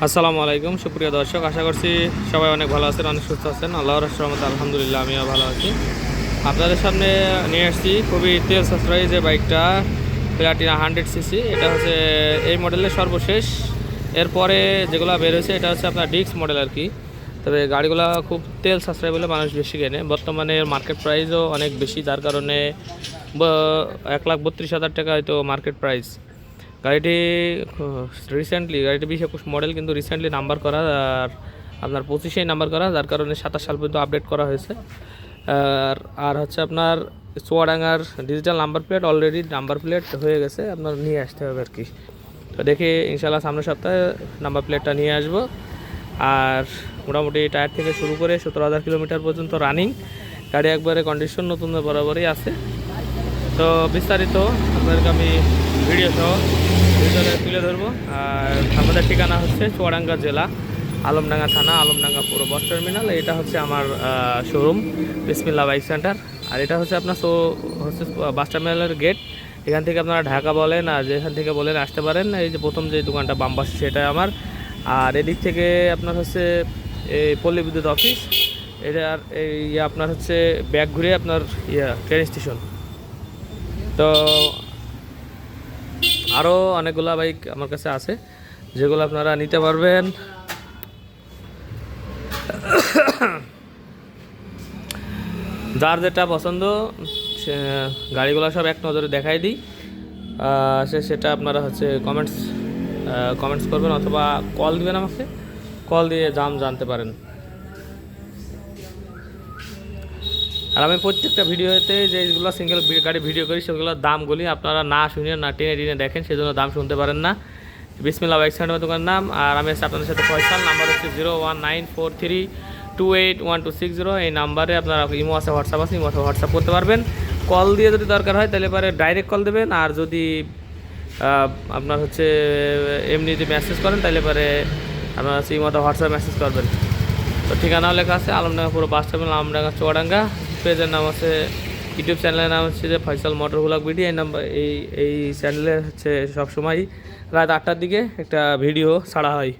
আসসালামু আলাইকুম সুপ্রিয় দর্শক, আশা করছি সবাই অনেক ভালো আছেন, অনেক সুস্থ আছেন। আল্লাহর রহমতে আলহামদুলিল্লাহ আমিও ভালো আছি। আপনাদের সামনে নিয়ে আসছি খুবই তেল সাশ্রয়ী যে বাইকটা, প্লাটিনা 100cc। এটা হচ্ছে এই মডেলের সর্বশেষ। এরপরে যেগুলো বের হয়েছে এটা হচ্ছে আপনার ডিক্স মডেল আর কি। তবে গাড়িগুলো খুব তেল সাশ্রয় বলে মানুষ বেশি কেনে। বর্তমানে মার্কেট প্রাইসও অনেক বেশি, যার কারণে 1,32,000 টাকা হয়তো মার্কেট প্রাইস। গাড়িটি গাড়িটি 20-21 মডেল, কিন্তু রিসেন্টলি নাম্বার করা আর আপনার 25-এই নাম্বার করা, যার কারণে 27 সাল পর্যন্ত আপডেট করা হয়েছে। আর হচ্ছে আপনার চুয়াডাঙ্গার digital number plate, already number plate হয়ে গেছে, আপনার নিয়ে আসতে হবে আর কি। তো দেখি ইনশাল্লাহ সামনের সপ্তাহে নাম্বার প্লেটটা নিয়ে আসব। আর মোটামুটি টায়ার থেকে শুরু করে 17,000 কিলোমিটার পর্যন্ত রানিং গাড়ি, একবারে কন্ডিশন নতুন বরাবরই আছে। তো বিস্তারিত আপনাদেরকে আমি ভিডিওতে তুলে ধরবো। আর আমাদের ঠিকানা হচ্ছে চুয়াডাঙ্গা জেলা, আলমডাঙ্গা থানা, আলমডাঙ্গা পুরো বাস টার্মিনাল। এটা হচ্ছে আমার শোরুম বিসমিল্লাহ বাইক সেন্টার। আর এটা হচ্ছে আপনার হচ্ছে বাস টার্মিনালের গেট। এখান থেকে আপনারা ঢাকা বলেন আর যেখান থেকে বলেন আসতে পারেন। এই যে প্রথম যে দোকানটা বাম পাশে সেটা আমার। আর এদিক থেকে আপনার হচ্ছে এই পল্লী বিদ্যুৎ অফিস, এটা আর এই আপনার হচ্ছে ব্যাক ঘুরে আপনার ট্রেন স্টেশন। তো আরও অনেকগুলো বাইক আমার কাছে আছে যেগুলো আপনারা নিতে পারবেন। যার যেটা পছন্দ গাড়িগুলো সব এক নজরে দেখাই দিই, সেটা আপনারা হচ্ছে কমেন্টস করবেন অথবা কল দিবেন আমাকে, কল দিয়ে দাম জানতে পারেন। আর আমি প্রত্যেকটা ভিডিওতে যেগুলো সিঙ্গেল গাড়ি ভিডিও করি সেগুলোর দামগুলি আপনারা না শুনে না টেনে দেখেন, সেজন্য দাম শুনতে পারেন না। বিসমিল্লাহ বাইক সেন্টার দোকানের নাম। আর আমি আপনাদের সাথে ফয়সাল, নাম্বার হচ্ছে 019432811260। এই নাম্বারে আপনারা ইমো আছে, হোয়াটসঅ্যাপ আছে, ইমো আছে, হোয়াটসঅ্যাপ করতে পারবেন। কল দিয়ে যদি দরকার হয় তাহলে পরে ডাইরেক্ট কল দেবেন। আর যদি আপনার হচ্ছে এমনি যদি মেসেজ করেন তাহলে পরে আপনার হচ্ছে ইমোতে হোয়াটসঅ্যাপ মেসেজ করবেন। তো ঠিকানাও লেখা আছে আলমডাঙ্গা পুরো বাস টার্মিনাল, আলমডাঙ্গা চুয়াডাঙ্গা। পেজের নাম আছে, ইউটিউব চ্যানেলের নাম হচ্ছে যে ফয়সাল মোটর ব্লগ ভিডিও। এই নাম্বার এই চ্যানেলে হচ্ছে সবসময় রাত 8টার দিকে একটা ভিডিও ছাড়া হয়।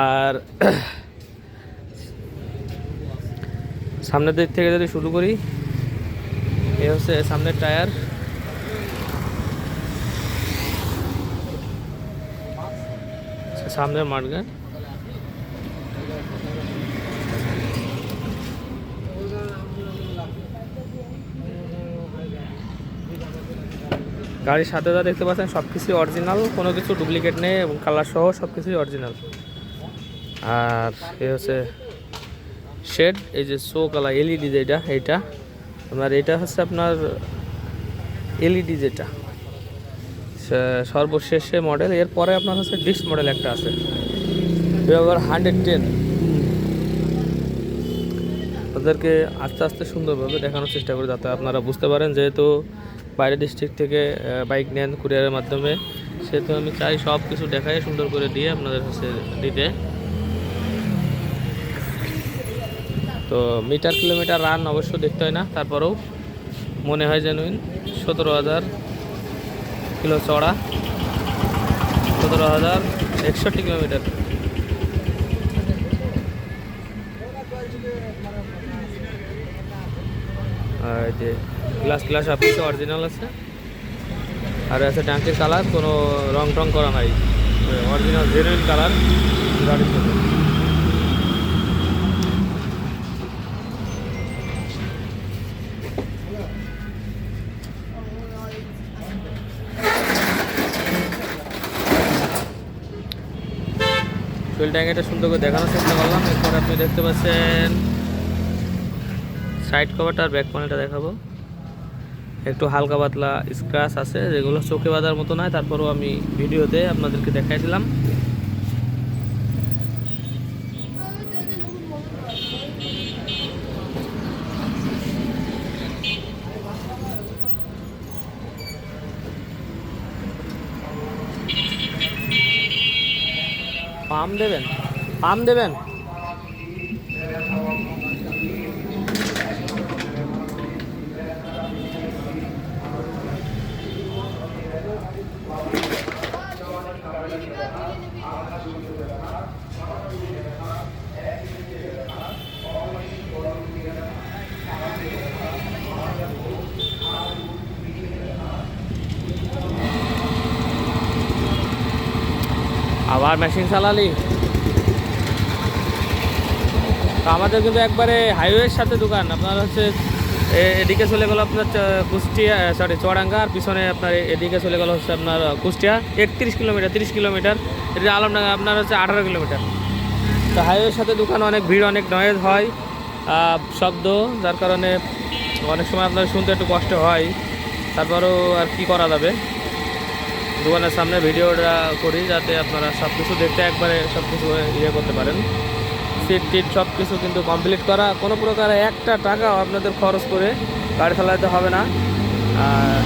আর সামনের দিক থেকে যদি শুরু করি, এই হচ্ছে সামনের টায়ার। সামনের মাঠগান, গাড়ির সাথে যা দেখতে পাচ্ছেন সব কিছুই অরিজিনাল, কোনো কিছু ডুপ্লিকেট নেই এবং কালার সহ সব কিছুই অরিজিনাল। আর এই হচ্ছে শেড, এই যে শো কালার এলইডি যেটা, এইটা আপনার এটা হচ্ছে আপনার এলইডি যেটা সর্বশেষে মডেল। এরপরে আপনার হচ্ছে ডিস্ক মডেল একটা আছে, আবার 110। তাদেরকে আস্তে আস্তে সুন্দরভাবে দেখানোর চেষ্টা করি যাতে আপনারা বুঝতে পারেন, যেহেতু বাইরের ডিস্ট্রিক্ট থেকে বাইক নেন কুরিয়ারের মাধ্যমে, সেহেতু আমি চাই সব কিছু দেখাই সুন্দর করে দিয়ে আপনাদের হচ্ছে দিতে। তো মিটার কিলোমিটার রান অবশ্য দেখতে হয় না, তারপরেও মনে হয় জেনুইন। 17,000 কিলো চড়া, 17,061 কিলোমিটার। আর এই যে গ্লাস সব কিছু অরিজিনাল আছে। আর আছে ট্যাঙ্কের কালার, কোনো রং টং করা নাই, অরিজিনাল জেনুইন কালার গাড়ির সাথে। ফুয়েল ট্যাঙ্কিটা সুন্দর করে দেখানোর চেষ্টা করলাম। এরপর আপনি দেখতে পাচ্ছেন সাইড কভারটা আর ব্যাক প্যানেলটা দেখাবো। একটু হালকা পাতলা স্ক্র্যাচ আছে, যেগুলো চোখে বাঁধার মতো নয়, তারপরেও আমি ভিডিওতে আপনাদেরকে দেখাই দিলাম। পাম্প দেবেন। আবার মেশিন চালালি। তো আমাদের কিন্তু একবারে হাইওয়ের সাথে দোকান। আপনার হচ্ছে এদিকে চলে গেল আপনার কুষ্টিয়া, সরি চুয়াডাঙ্গা, আর পিছনে আপনার এদিকে চলে গেল হচ্ছে আপনার কুষ্টিয়া। 31 kilometre, 30 kilometre. এটা আলমডাঙ্গা আপনার হচ্ছে 18 কিলোমিটার। তো হাইওয়ের সাথে দোকান, অনেক ভিড়, অনেক নয়েজ হয়, শব্দ, যার কারণে অনেক সময় আপনার শুনতে একটু কষ্ট হয়। তারপরেও আর কি করা যাবে, দোকানের সামনে ভিডিওটা করি যাতে আপনারা সব কিছু দেখতে একবারে সব কিছু ইয়ে করতে পারেন। সিট টিট সব কিছু কিন্তু কমপ্লিট করা, কোনো প্রকার একটা টাকাও আপনাদের খরচ করে গাড়ি চালাতে হবে না। আর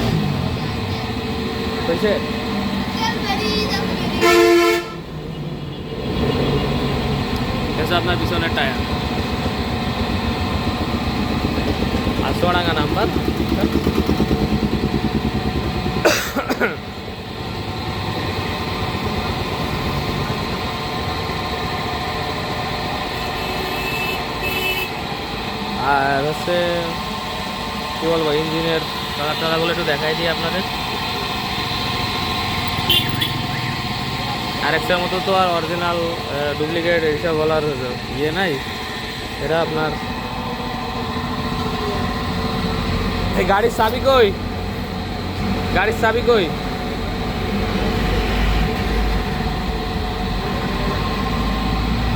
বুঝছে, আপনার পিছনের টায়ার আর চুয়াডাঙ্গা নাম্বার। আর হচ্ছে কী বলবো, ইঞ্জিনের কালার টালারগুলো একটু দেখাই দিই আপনাদের। আর একটার মতো তো আর অরিজিনাল ডুপ্লিকেট এইসব বলার ইয়ে নাই। এটা আপনার এই গাড়ির চাবি কই, গাড়ির চাবি কই?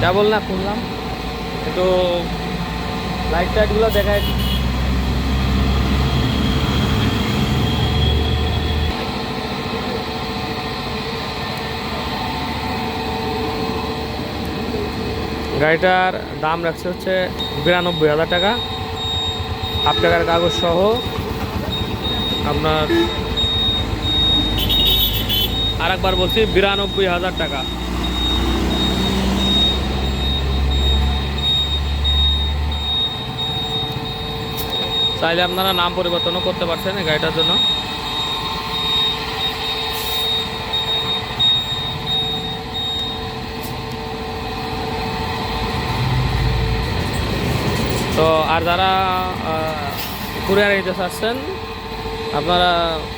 যা বল না শুনলাম, একটু লাইট টাইটগুলো দেখায়। গাড়িটার দাম রাখছে হচ্ছে 92,000 টাকা, হাফ টাকার কাগজ সহ। আপনার আর একবার বলছি, 92,000 টাকা। চাইলে আপনারা নাম পরিবর্তনও করতে পারছেন এই গাড়িটার জন্য। তো আর যারা কুরিয়ারে নিতে চাচ্ছেন, আপনারা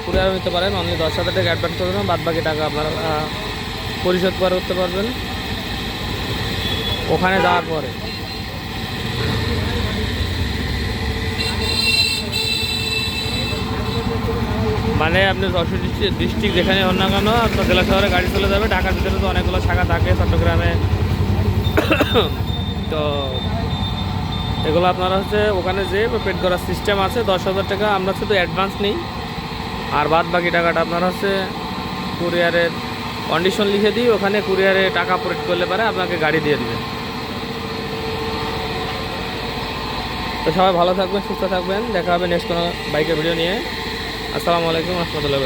কুরিয়ারে নিতে পারেন। অনলি 10,000 টাকা অ্যাডভান্স করবেন, বাদ বাকি টাকা আপনারা পরিশোধ করতে পারবেন ওখানে যাওয়ার পরে। মানে আপনি যশোর ডিস্ট্রিক্ট যেখানে হন না কেন, আপনার জেলা শহরে গাড়ি চলে যাবে। ঢাকার ভিতরে তো অনেকগুলো শাখা থাকে, চট্টগ্রামে। তো এগুলো আপনারা হচ্ছে ওখানে যে পেড করার সিস্টেম আছে। 10,000 টাকা আমরা শুধু অ্যাডভান্স নিই, আর বাদ বাকি টাকাটা আপনারা হচ্ছে কুরিয়ারের কন্ডিশন লিখে দিই, ওখানে কুরিয়ারে টাকা পেড করলে পারে আপনাকে গাড়ি দিয়ে দেবে। তো সবাই ভালো থাকবেন, সুস্থ থাকবেন, দেখা হবে নেক্সট কোনো বাইকের ভিডিও নিয়ে। আসসালামু আলাইকুম রহমতুল্লাহ।